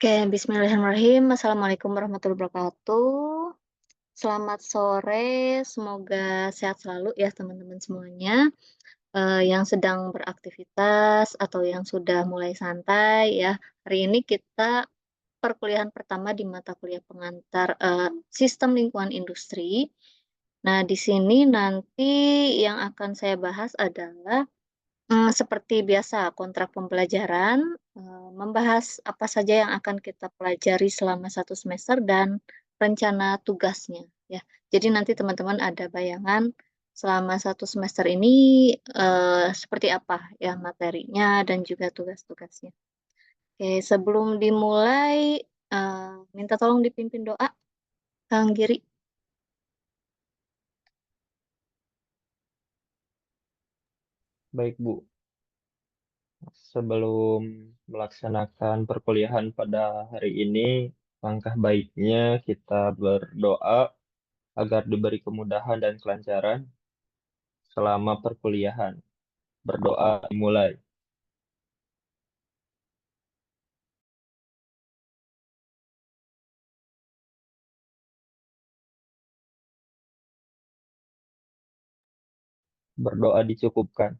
Oke, bismillahirrahmanirrahim. Assalamualaikum warahmatullahi wabarakatuh. Selamat sore, semoga sehat selalu ya teman-teman semuanya, yang sedang beraktivitas atau yang sudah mulai santai ya. Hari ini kita perkuliahan pertama di mata kuliah pengantar, Sistem Lingkungan Industri. Nah, di sini nanti yang akan saya bahas adalah seperti biasa kontrak pembelajaran, membahas apa saja yang akan kita pelajari selama satu semester dan rencana tugasnya, ya. Jadi nanti teman-teman ada bayangan selama satu semester ini, seperti apa ya materinya dan juga tugas-tugasnya. Oke, sebelum dimulai, minta tolong dipimpin doa, Kang Giri. Baik, Bu. Sebelum melaksanakan perkuliahan pada hari ini, langkah baiknya kita berdoa agar diberi kemudahan dan kelancaran selama perkuliahan. Berdoa dimulai. Berdoa dicukupkan.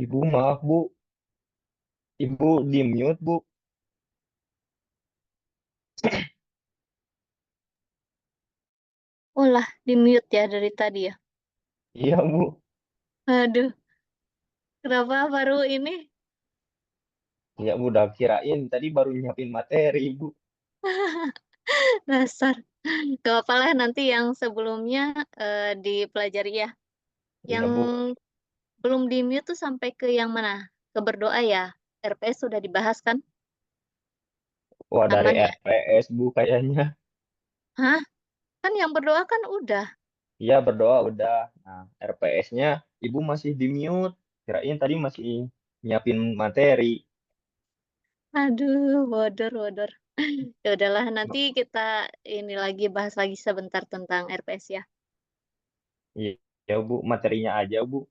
Ibu maaf Bu, Ibu di mute Bu. Oh lah, di mute ya dari tadi ya. Iya Bu. Aduh, kenapa baru ini? Iya Bu, udah kirain tadi baru nyiapin materi Bu. Dasar. Gak apa lah, nanti yang sebelumnya dipelajari ya. Iya Yang Bu. belum di mute tuh sampai ke yang mana? Ke berdoa ya. RPS sudah dibahas kan? Wah dari Aman ya? RPS Bu kayaknya. Hah? Kan yang berdoa kan udah. Iya berdoa udah. Nah RPS-nya Ibu masih di mute. Kirain tadi masih nyiapin materi. Aduh, bodor, bodor. Ya udahlah, nanti kita ini lagi bahas lagi sebentar tentang RPS ya. Iya ya, Bu, materinya aja Bu.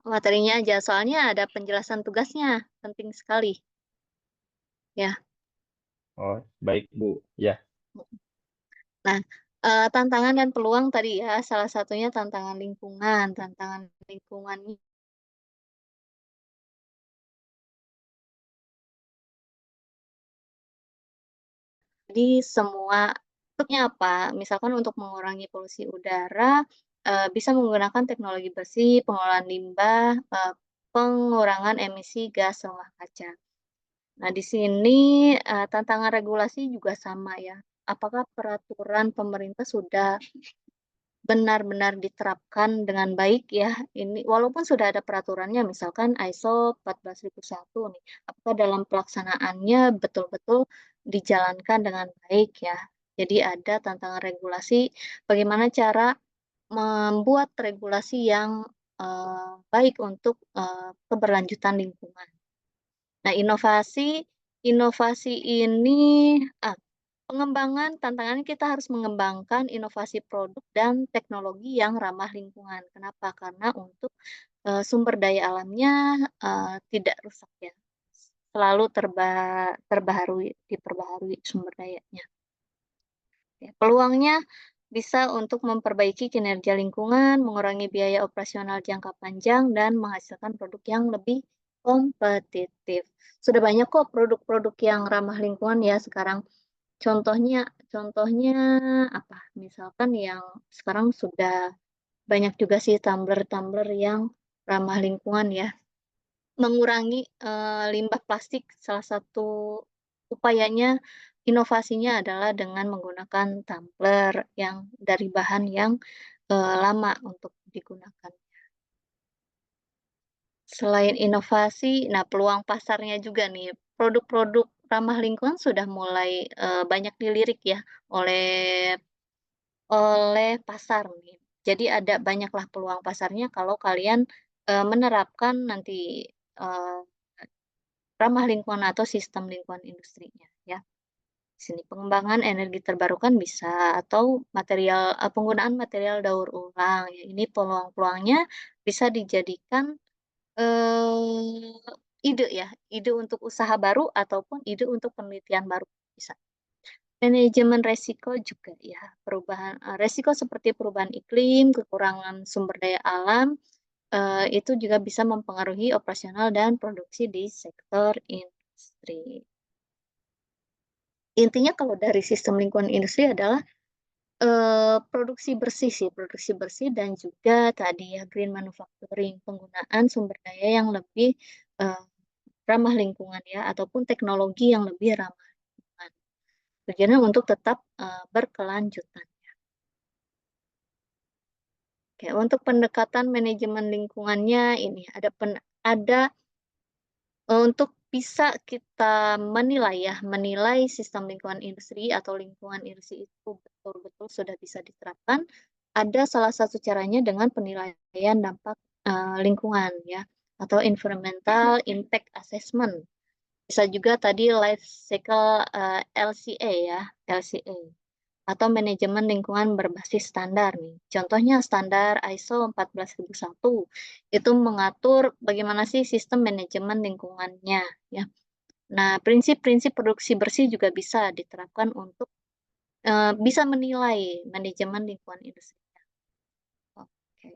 Materinya aja, soalnya ada penjelasan tugasnya. Penting sekali. Ya. Oh baik Bu. Ya. Nah, tantangan dan peluang tadi ya, salah satunya tantangan lingkungan. Tantangan lingkungan ini di semua bentuknya apa? Misalkan untuk mengurangi polusi udara, bisa menggunakan teknologi bersih, pengelolaan limbah, pengurangan emisi gas rumah kaca. Nah, di sini tantangan regulasi juga sama ya. Apakah peraturan pemerintah sudah benar-benar diterapkan dengan baik ya? Ini walaupun sudah ada peraturannya, misalkan ISO 14001 nih, apakah dalam pelaksanaannya betul-betul dijalankan dengan baik ya? Jadi ada tantangan regulasi, bagaimana cara membuat regulasi yang baik untuk keberlanjutan lingkungan. Nah, inovasi ini ah, pengembangan tantangannya kita harus mengembangkan inovasi produk dan teknologi yang ramah lingkungan. Kenapa? Karena untuk sumber daya alamnya tidak rusak ya. Selalu terbaharui, diperbaharui sumber dayanya. Ya, peluangnya bisa untuk memperbaiki kinerja lingkungan, mengurangi biaya operasional jangka panjang, dan menghasilkan produk yang lebih kompetitif. Sudah banyak kok produk-produk yang ramah lingkungan ya sekarang. Contohnya, contohnya apa? Misalkan yang sekarang sudah banyak juga sih tumbler-tumbler yang ramah lingkungan ya. Mengurangi limbah plastik, salah satu upayanya, inovasinya adalah dengan menggunakan tumbler yang dari bahan yang lama untuk digunakan. Selain inovasi, nah peluang pasarnya juga nih, produk-produk ramah lingkungan sudah mulai banyak dilirik ya oleh oleh pasar nih. Jadi ada banyaklah peluang pasarnya kalau kalian menerapkan nanti eh, ramah lingkungan atau sistem lingkungan industrinya ya. Di sini pengembangan energi terbarukan bisa atau penggunaan material daur ulang ya. Ini peluang-peluangnya bisa dijadikan eh, ide ya, ide untuk usaha baru ataupun ide untuk penelitian baru bisa. Manajemen resiko juga ya, perubahan resiko seperti perubahan iklim, kekurangan sumber daya alam, itu juga bisa mempengaruhi operasional dan produksi di sektor industri. Intinya kalau dari sistem lingkungan industri adalah produksi bersih sih, produksi bersih dan juga tadi ya green manufacturing, penggunaan sumber daya yang lebih eh, ramah lingkungan ya, ataupun teknologi yang lebih ramah lingkungan. Tujuannya untuk tetap berkelanjutan. Oke, untuk pendekatan manajemen lingkungannya ini ada untuk bisa kita menilai ya, menilai sistem lingkungan industri atau lingkungan industri itu betul-betul sudah bisa diterapkan. Ada salah satu caranya dengan penilaian dampak lingkungan ya, atau environmental impact assessment. Bisa juga tadi life cycle LCA ya, LCA atau manajemen lingkungan berbasis standar nih. Contohnya standar ISO 14001 itu mengatur bagaimana sih sistem manajemen lingkungannya ya. Nah, prinsip-prinsip produksi bersih juga bisa diterapkan untuk bisa menilai manajemen lingkungan industri. Oke.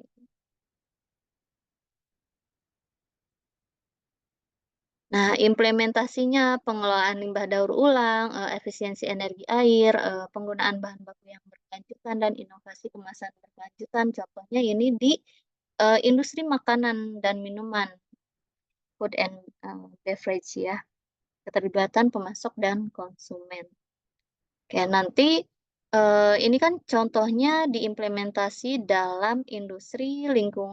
Nah, implementasinya pengelolaan limbah daur ulang, efisiensi energi air, penggunaan bahan baku yang berkelanjutan, dan inovasi kemasan berkelanjutan. Contohnya ini di industri makanan dan minuman, food and beverage ya, keterlibatan pemasok dan konsumen. Oke, nanti ini kan contohnya diimplementasi dalam industri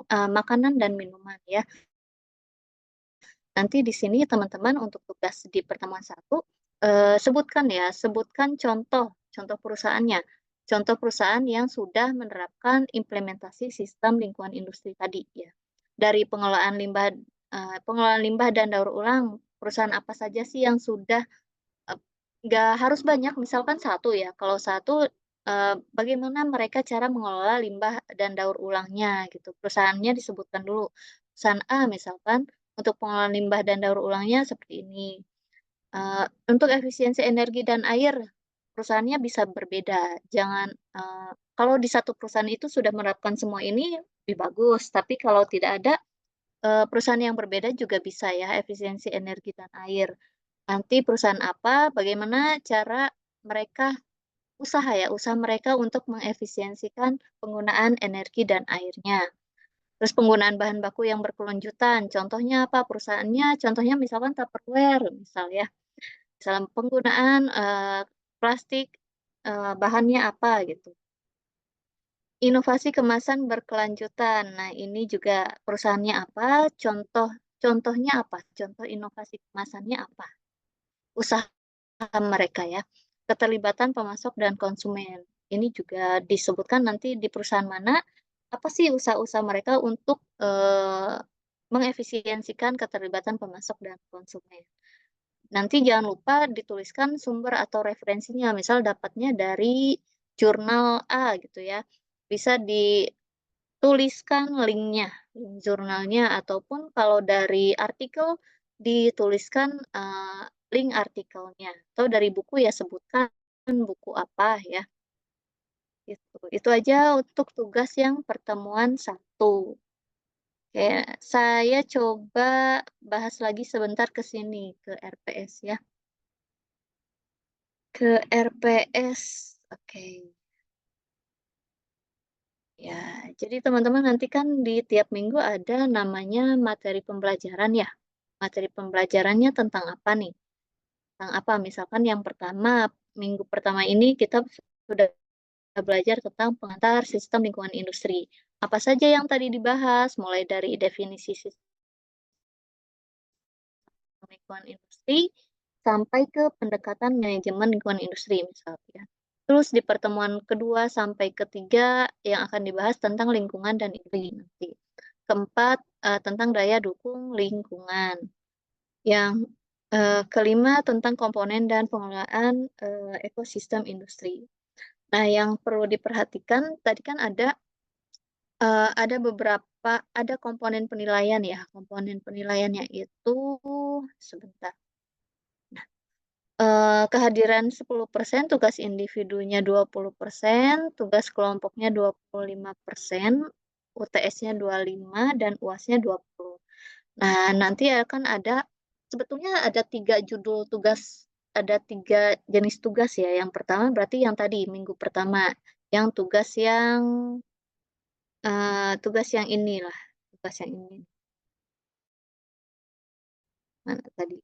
makanan dan minuman ya. Nanti di sini teman-teman untuk tugas di pertemuan satu, sebutkan contoh perusahaannya. Contoh perusahaan yang sudah menerapkan implementasi sistem lingkungan industri tadi ya. Dari pengelolaan limbah dan daur ulang, perusahaan apa saja sih yang sudah, nggak harus banyak, misalkan satu ya. Kalau satu, bagaimana mereka cara mengelola limbah dan daur ulangnya gitu, perusahaannya disebutkan dulu. Perusahaan A misalkan, untuk pengelolaan limbah dan daur ulangnya seperti ini. Untuk efisiensi energi dan air, perusahaannya bisa berbeda. Jangan, kalau di satu perusahaan itu sudah menerapkan semua ini, lebih bagus. Tapi kalau tidak ada, perusahaan yang berbeda juga bisa ya, efisiensi energi dan air. Nanti perusahaan apa, bagaimana cara mereka usaha mereka untuk mengefisiensikan penggunaan energi dan airnya. Terus penggunaan bahan baku yang berkelanjutan, contohnya apa? Perusahaannya contohnya misalkan Tupperware misal ya. Dalam penggunaan, plastik, bahannya apa gitu. Inovasi kemasan berkelanjutan. Nah, ini juga perusahaannya apa, contohnya apa, contoh inovasi kemasannya apa, usaha mereka ya. Keterlibatan pemasok dan konsumen. Ini juga disebutkan nanti di perusahaan mana, apa sih usaha-usaha mereka untuk, mengefisiensikan keterlibatan pemasok dan konsumen. Nanti jangan lupa dituliskan sumber atau referensinya, misal dapatnya dari jurnal A gitu ya. Bisa dituliskan linknya, link jurnalnya, ataupun kalau dari artikel dituliskan link artikelnya. Atau dari buku ya sebutkan buku apa ya. Itu aja untuk tugas yang pertemuan satu. Oke, saya coba bahas lagi sebentar ke sini, ke RPS ya. Ke RPS, oke. Ya, jadi teman-teman nanti kan di tiap minggu ada namanya materi pembelajaran ya. Materi pembelajarannya tentang apa nih? Tentang apa? Misalkan yang pertama, minggu pertama ini kita sudah belajar tentang pengantar sistem lingkungan industri. Apa saja yang tadi dibahas, mulai dari definisi sistem lingkungan industri sampai ke pendekatan manajemen lingkungan industri misalnya. Terus di pertemuan kedua sampai ketiga yang akan dibahas tentang lingkungan dan industri nanti. Keempat, tentang daya dukung lingkungan. Yang kelima tentang komponen dan pengelolaan ekosistem industri. Nah, yang perlu diperhatikan tadi kan ada beberapa ada komponen penilaian ya. Komponen penilaiannya itu sebentar. Kehadiran 10%, tugas individunya 20%, tugas kelompoknya 25%, UTS-nya 25, dan UAS-nya 20. Nah, nanti akan ada sebetulnya ada 3 judul tugas, ada 3 jenis tugas ya. Yang pertama berarti yang tadi, minggu pertama, yang tugas yang inilah, tugas yang ini. Mana tadi?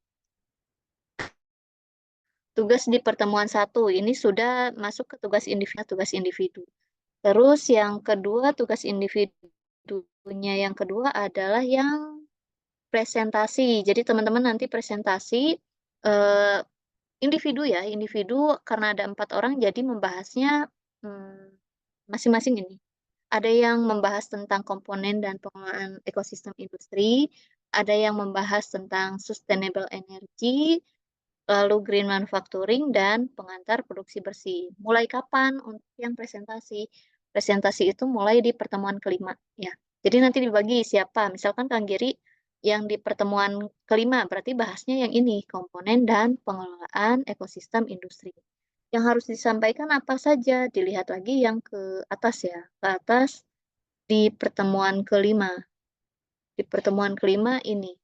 Tugas di pertemuan satu, ini sudah masuk ke tugas individu. Terus yang kedua, tugas individunya yang kedua adalah yang presentasi. Jadi teman-teman nanti presentasi eh, individu karena ada 4 orang, jadi membahasnya masing-masing ini. Ada yang membahas tentang komponen dan pengelolaan ekosistem industri, ada yang membahas tentang sustainable energy, lalu green manufacturing, dan pengantar produksi bersih. Mulai kapan untuk yang presentasi? Presentasi itu mulai di pertemuan kelima ya. Jadi nanti dibagi siapa. Misalkan Kang Giri yang di pertemuan kelima berarti bahasnya yang ini, komponen dan pengelolaan ekosistem industri. Yang harus disampaikan apa saja? Dilihat lagi yang ke atas ya. Ke atas di pertemuan kelima. Di pertemuan kelima ini.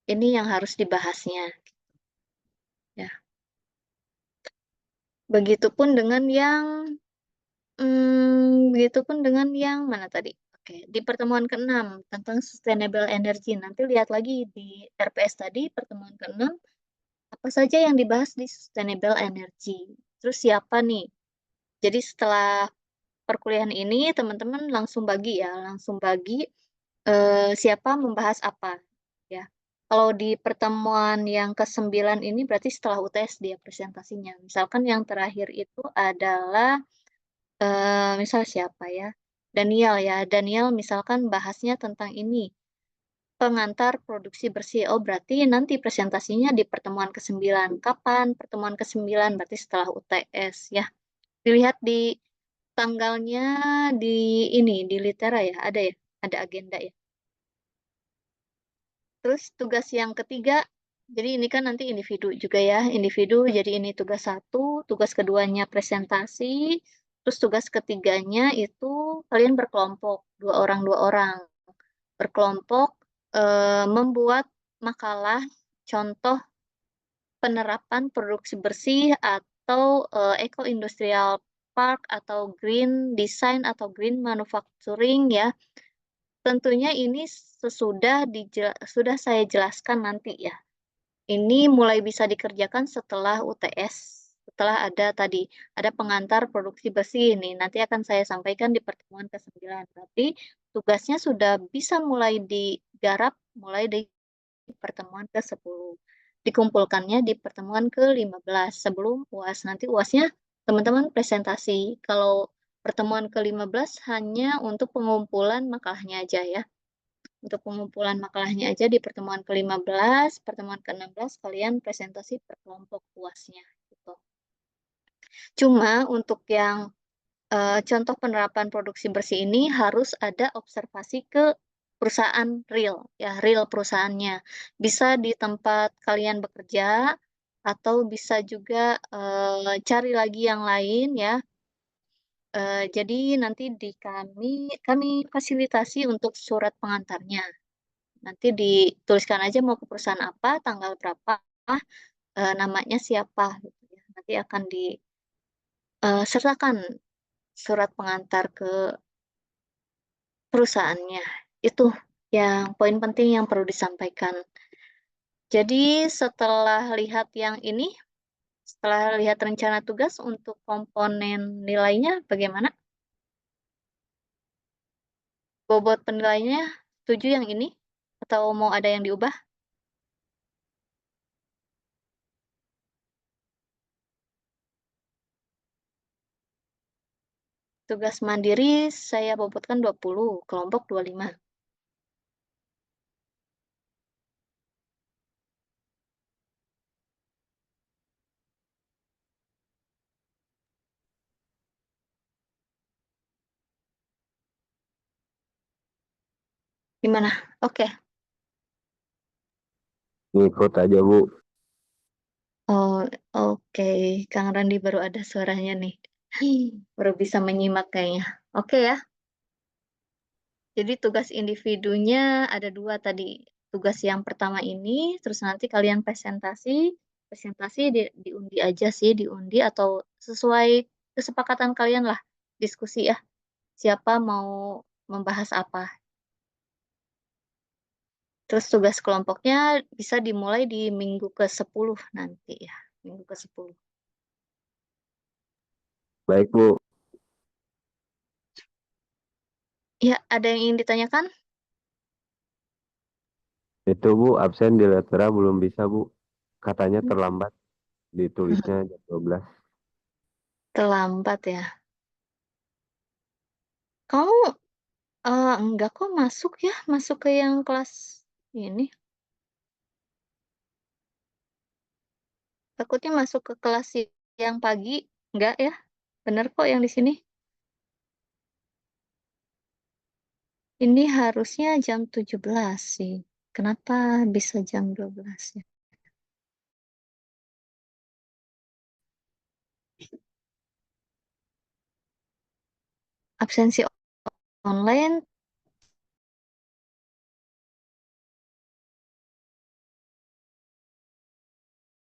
Ini yang harus dibahasnya. Ya. Begitupun dengan yang begitupun dengan yang mana tadi? Oke, di pertemuan ke-6 tentang sustainable energy. Nanti lihat lagi di RPS tadi pertemuan ke-6 apa saja yang dibahas di sustainable energy. Terus siapa nih? Jadi setelah perkuliahan ini teman-teman langsung bagi ya, langsung bagi siapa membahas apa ya. Kalau di pertemuan yang ke-9 ini berarti setelah UTS dia presentasinya. Misalkan yang terakhir itu adalah misal siapa ya? Daniel ya. Daniel misalkan bahasnya tentang ini, pengantar produksi bersih. Oh, berarti nanti presentasinya di pertemuan ke-9. Kapan pertemuan ke-9? Berarti setelah UTS ya. Dilihat di tanggalnya di ini, di Litera ya, ada ya, ada agenda ya. Terus tugas yang ketiga, jadi ini kan nanti individu juga ya, individu, jadi ini tugas satu, tugas keduanya presentasi, terus tugas ketiganya itu kalian berkelompok, dua orang, berkelompok membuat makalah contoh penerapan produksi bersih atau eco-industrial park atau green design atau green manufacturing ya. Tentunya ini sudah saya jelaskan nanti ya. Ini mulai bisa dikerjakan setelah UTS, setelah ada tadi, ada pengantar produksi bersih ini. Nanti akan saya sampaikan di pertemuan ke-9. Berarti tugasnya sudah bisa mulai digarap mulai di pertemuan ke-10. Dikumpulkannya di pertemuan ke-15 sebelum UAS. Nanti UASnya teman-teman presentasi. Kalau pertemuan ke-15 hanya untuk pengumpulan makalahnya aja ya. Untuk pengumpulan makalahnya aja di pertemuan ke-15, pertemuan ke-16 kalian presentasi per kelompok UASnya gitu. Cuma untuk yang contoh penerapan produksi bersih ini harus ada observasi ke perusahaan real, ya real perusahaannya. Bisa di tempat kalian bekerja atau bisa juga cari lagi yang lain ya. Jadi nanti di kami fasilitasi untuk surat pengantarnya. Nanti dituliskan aja mau ke perusahaan apa, tanggal berapa, namanya siapa gitu ya. Nanti akan disertakan surat pengantar ke perusahaannya. Itu yang poin penting yang perlu disampaikan. Jadi setelah lihat yang ini, setelah lihat rencana tugas untuk komponen nilainya bagaimana? Bobot penilaiannya setuju yang ini? Atau mau ada yang diubah? Tugas mandiri saya bobotkan 20, kelompok 25. Gimana? Oke. Ngikut aja, Bu. Oh, oke. Kang Randi baru ada suaranya nih. Baru bisa menyimak kayaknya. Oke ya. Jadi tugas individunya ada dua tadi. Tugas yang pertama ini, terus nanti kalian presentasi. Presentasi diundi aja sih, diundi atau sesuai kesepakatan kalian lah. Diskusi ya. Siapa mau membahas apa. Terus tugas kelompoknya bisa dimulai di minggu ke-10 nanti ya. Minggu ke-10. Baik, Bu. Ya, ada yang ingin ditanyakan? Itu, Bu, absen di Letera belum bisa, Bu. Katanya terlambat ditulisnya jam 12. Terlambat ya. Kamu enggak kok masuk ya, masuk ke yang kelas ini. Takutnya masuk ke kelas yang pagi. Enggak ya, bener kok yang di sini. Ini harusnya jam 17 sih. Kenapa bisa jam 12 ya? Absensi online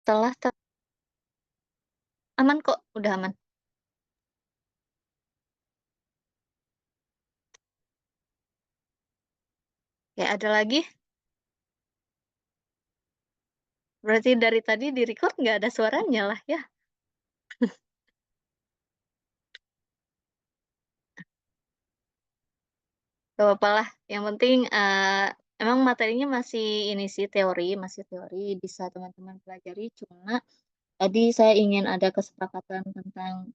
Telah aman kok, udah aman. Ya ada lagi? Berarti dari tadi di-record nggak ada suaranya lah ya? Gak apa lah, yang penting, emang materinya masih ini sih masih teori, bisa teman-teman pelajari, cuma tadi saya ingin ada kesepakatan tentang,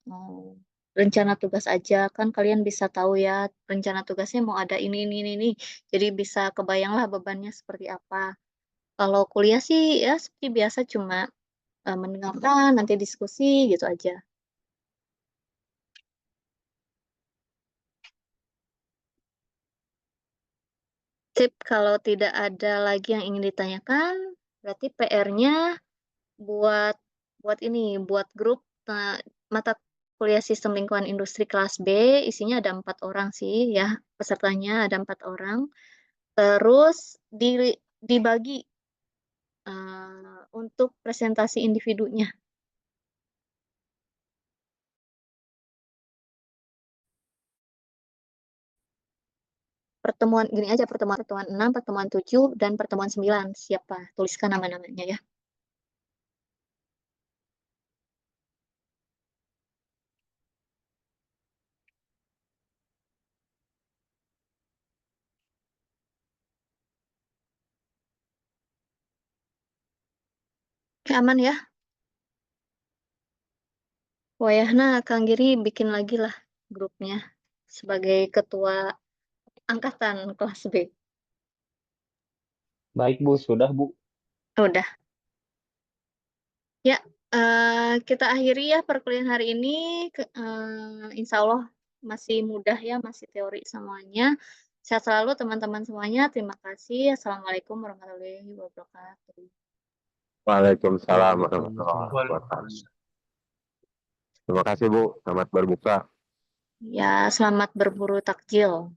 rencana tugas aja, kan kalian bisa tahu ya rencana tugasnya mau ada ini, jadi bisa kebayanglah bebannya seperti apa. Kalau kuliah sih ya seperti biasa cuma, mendengarkan, nanti diskusi gitu aja. Sip, kalau tidak ada lagi yang ingin ditanyakan, berarti PR-nya buat buat ini, buat grup, mata kuliah Sistem Lingkungan Industri kelas B, isinya ada 4 orang sih ya, pesertanya ada 4 orang. Terus dibagi, untuk presentasi individunya. Pertemuan gini aja, pertemuan 6, pertemuan 7, dan pertemuan 9. Siapa? Tuliskan nama-namanya ya. Oke, aman ya? Wayahna Kang Giri bikin lagi lah grupnya sebagai ketua angkatan kelas B. Baik Bu, sudah Bu. Udah. Ya, kita akhiri ya perkuliahan hari ini. Insya Allah masih mudah ya, masih teori semuanya. Sehat selalu teman-teman semuanya. Terima kasih. Assalamualaikum warahmatullahi wabarakatuh. Waalaikumsalam warahmatullahi Waalaikumsalam. wabarakatuh. Terima kasih Bu, selamat berbuka. Ya, selamat berburu takjil.